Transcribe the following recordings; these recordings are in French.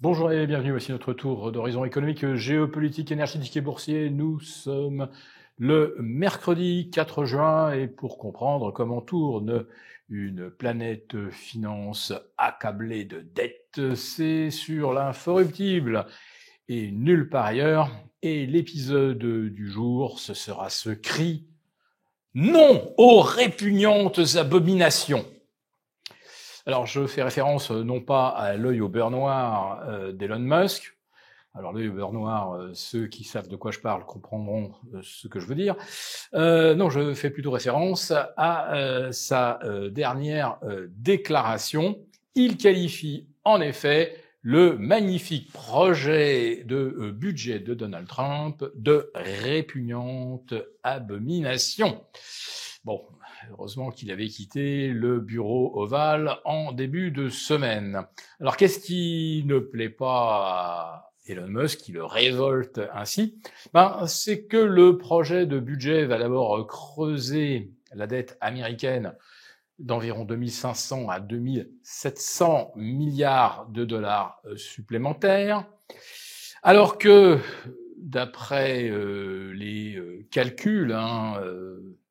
Bonjour et bienvenue, voici notre tour d'horizon économique, géopolitique, énergétique et boursier. Nous sommes le mercredi 4 juin et pour comprendre comment tourne une planète finance accablée de dettes, c'est sur l'inforruptible et nulle part ailleurs. Et l'épisode du jour, ce sera ce cri « Non aux répugnantes abominations !» Alors, je fais référence non pas à l'œil au beurre noir d'Elon Musk. Alors, l'œil au beurre noir, ceux qui savent de quoi je parle comprendront ce que je veux dire. Non, je fais plutôt référence à sa dernière déclaration. Il qualifie en effet le magnifique projet de budget de Donald Trump de répugnante abomination. Bon, heureusement qu'il avait quitté le bureau ovale en début de semaine. Alors, qu'est-ce qui ne plaît pas à Elon Musk, qui le révolte ainsi? C'est que le projet de budget va d'abord creuser la dette américaine d'environ 2500 à 2700 milliards de dollars supplémentaires, alors que, d'après les calculs,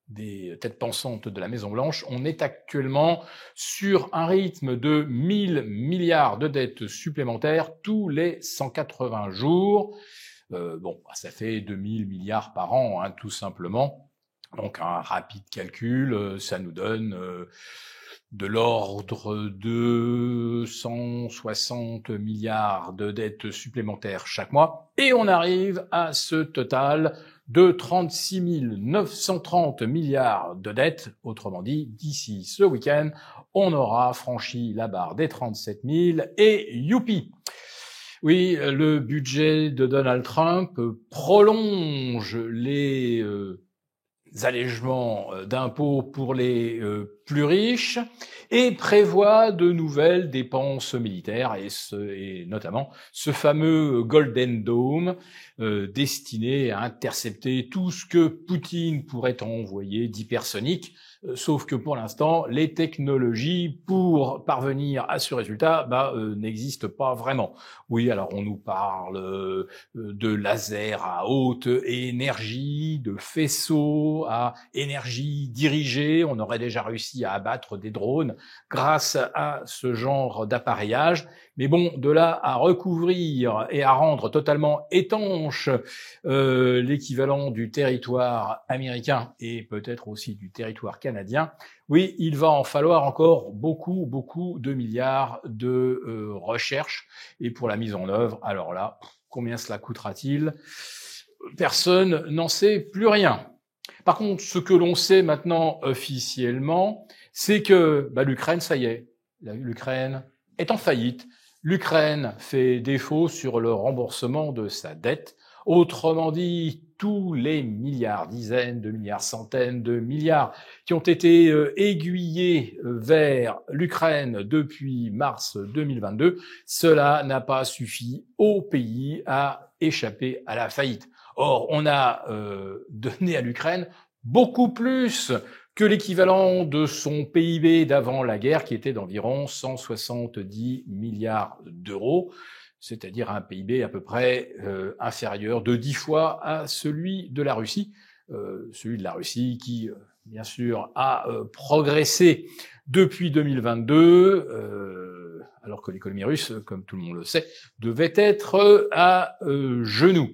des têtes pensantes de la Maison-Blanche, on est actuellement sur un rythme de 1000 milliards de dettes supplémentaires tous les 180 jours. Ça fait 2000 milliards par an, tout simplement. Donc un rapide calcul, ça nous donne de l'ordre de 160 milliards de dettes supplémentaires chaque mois, et on arrive à ce total de 36 930 milliards de dettes. Autrement dit, d'ici ce week-end, on aura franchi la barre des 37 000 et youpi! Oui, le budget de Donald Trump prolonge les allègements d'impôts pour les plus riches et prévoit de nouvelles dépenses militaires et notamment ce fameux Golden Dome destiné à intercepter tout ce que Poutine pourrait envoyer d'hypersonique, sauf que pour l'instant, les technologies pour parvenir à ce résultat n'existent pas vraiment. Oui, alors on nous parle de lasers à haute énergie, de faisceaux à énergie dirigée. On aurait déjà réussi à abattre des drones grâce à ce genre d'appareillage. Mais bon, de là à recouvrir et à rendre totalement étanche l'équivalent du territoire américain et peut-être aussi du territoire canadien, oui, il va en falloir encore beaucoup de milliards de recherche et pour la mise en œuvre. Alors là, combien cela coûtera-t-il? Personne n'en sait plus rien. Par contre, ce que l'on sait maintenant officiellement, c'est que l'Ukraine, ça y est, l'Ukraine est en faillite. L'Ukraine fait défaut sur le remboursement de sa dette. Autrement dit, tous les milliards, dizaines de milliards, centaines de milliards qui ont été aiguillés vers l'Ukraine depuis mars 2022, cela n'a pas suffi au pays à échapper à la faillite. Or, on a donné à l'Ukraine beaucoup plus que l'équivalent de son PIB d'avant la guerre, qui était d'environ 170 milliards d'euros, c'est-à-dire un PIB à peu près inférieur de 10 fois à celui de la Russie. Celui de la Russie qui, bien sûr, a progressé depuis 2022, alors que l'économie russe, comme tout le monde le sait, devait être à genoux.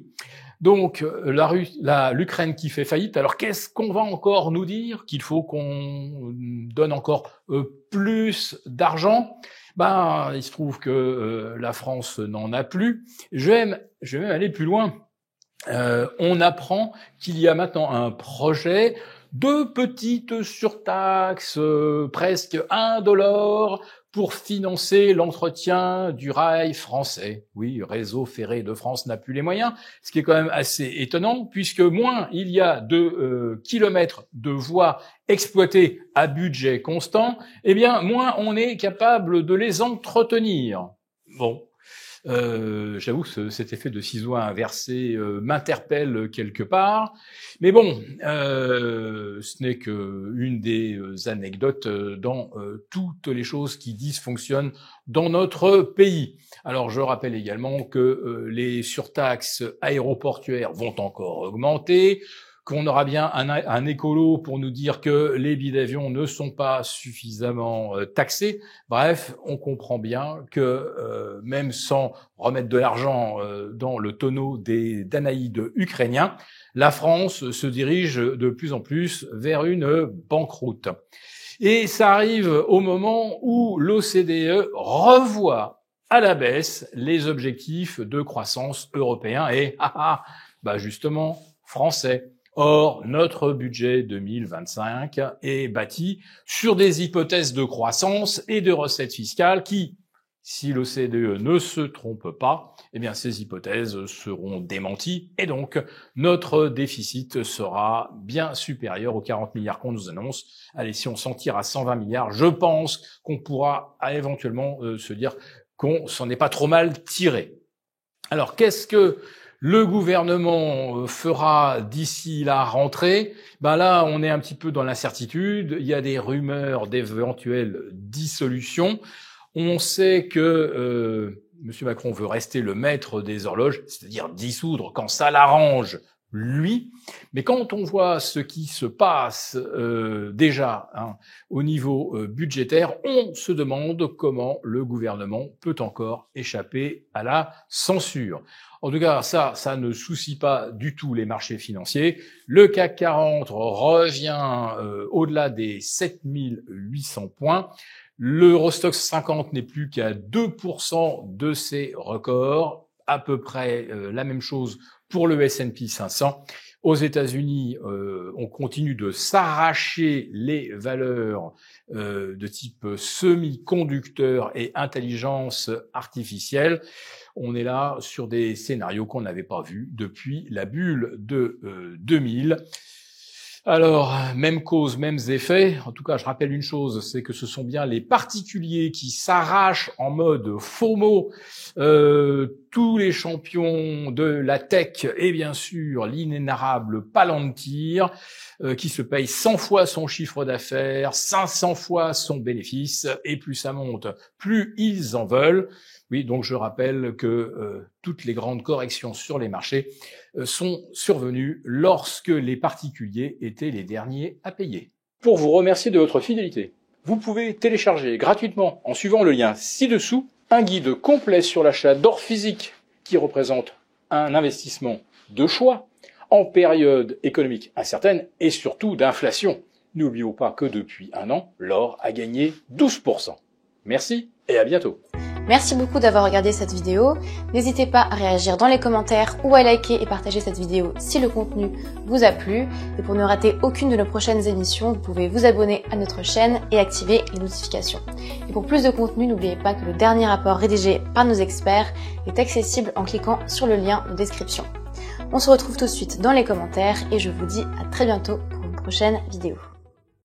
Donc, l'Ukraine qui fait faillite, alors qu'est-ce qu'on va encore nous dire? Qu'il faut qu'on donne encore plus d'argent? Il se trouve que la France n'en a plus. Je vais même aller plus loin. On apprend qu'il y a maintenant un projet de petites surtaxes, presque $1, pour financer l'entretien du rail français. Oui, Réseau Ferré de France n'a plus les moyens, ce qui est quand même assez étonnant, puisque moins il y a de kilomètres de voies exploitées à budget constant, moins on est capable de les entretenir. Bon. J'avoue que cet effet de ciseaux inversé m'interpelle quelque part. Mais bon, ce n'est qu'une des anecdotes dans toutes les choses qui dysfonctionnent dans notre pays. Alors je rappelle également que les surtaxes aéroportuaires vont encore augmenter, qu'on aura bien un écolo pour nous dire que les billets d'avion ne sont pas suffisamment taxés. Bref, on comprend bien que même sans remettre de l'argent dans le tonneau des Danaïdes ukrainiens, la France se dirige de plus en plus vers une banqueroute. Et ça arrive au moment où l'OCDE revoit à la baisse les objectifs de croissance européens et, justement, français. Or, notre budget 2025 est bâti sur des hypothèses de croissance et de recettes fiscales qui, si l'OCDE ne se trompe pas, eh bien, ces hypothèses seront démenties et donc notre déficit sera bien supérieur aux 40 milliards qu'on nous annonce. Allez, si on s'en tire à 120 milliards, je pense qu'on pourra éventuellement se dire qu'on s'en est pas trop mal tiré. Alors, qu'est-ce que le gouvernement fera d'ici la rentrée? Là, on est un petit peu dans l'incertitude. Il y a des rumeurs d'éventuelles dissolutions. On sait que M. Macron veut rester le maître des horloges, c'est-à-dire dissoudre quand ça l'arrange, lui. Mais quand on voit ce qui se passe déjà au niveau budgétaire, on se demande comment le gouvernement peut encore échapper à la censure. En tout cas, ça ne soucie pas du tout les marchés financiers. Le CAC 40 revient au-delà des 7800 points. L'Eurostoxx 50 n'est plus qu'à 2% de ses records, à peu près la même chose pour le S&P 500. Aux États-Unis, on continue de s'arracher les valeurs de type semi-conducteur et intelligence artificielle. On est là sur des scénarios qu'on n'avait pas vus depuis la bulle de 2000. Alors, même cause, mêmes effets. En tout cas, je rappelle une chose, c'est que ce sont bien les particuliers qui s'arrachent en mode FOMO tous les champions de la tech et bien sûr l'inénarrable Palantir qui se paye 100 fois son chiffre d'affaires, 500 fois son bénéfice et plus ça monte, plus ils en veulent. Oui, donc je rappelle que toutes les grandes corrections sur les marchés sont survenues lorsque les particuliers étaient les derniers à payer. Pour vous remercier de votre fidélité, vous pouvez télécharger gratuitement en suivant le lien ci-dessous un guide complet sur l'achat d'or physique qui représente un investissement de choix en période économique incertaine et surtout d'inflation. N'oublions pas que depuis un an, l'or a gagné 12%. Merci et à bientôt. Merci beaucoup d'avoir regardé cette vidéo. N'hésitez pas à réagir dans les commentaires ou à liker et partager cette vidéo si le contenu vous a plu. Et pour ne rater aucune de nos prochaines émissions, vous pouvez vous abonner à notre chaîne et activer les notifications. Et pour plus de contenu, n'oubliez pas que le dernier rapport rédigé par nos experts est accessible en cliquant sur le lien de description. On se retrouve tout de suite dans les commentaires et je vous dis à très bientôt pour une prochaine vidéo.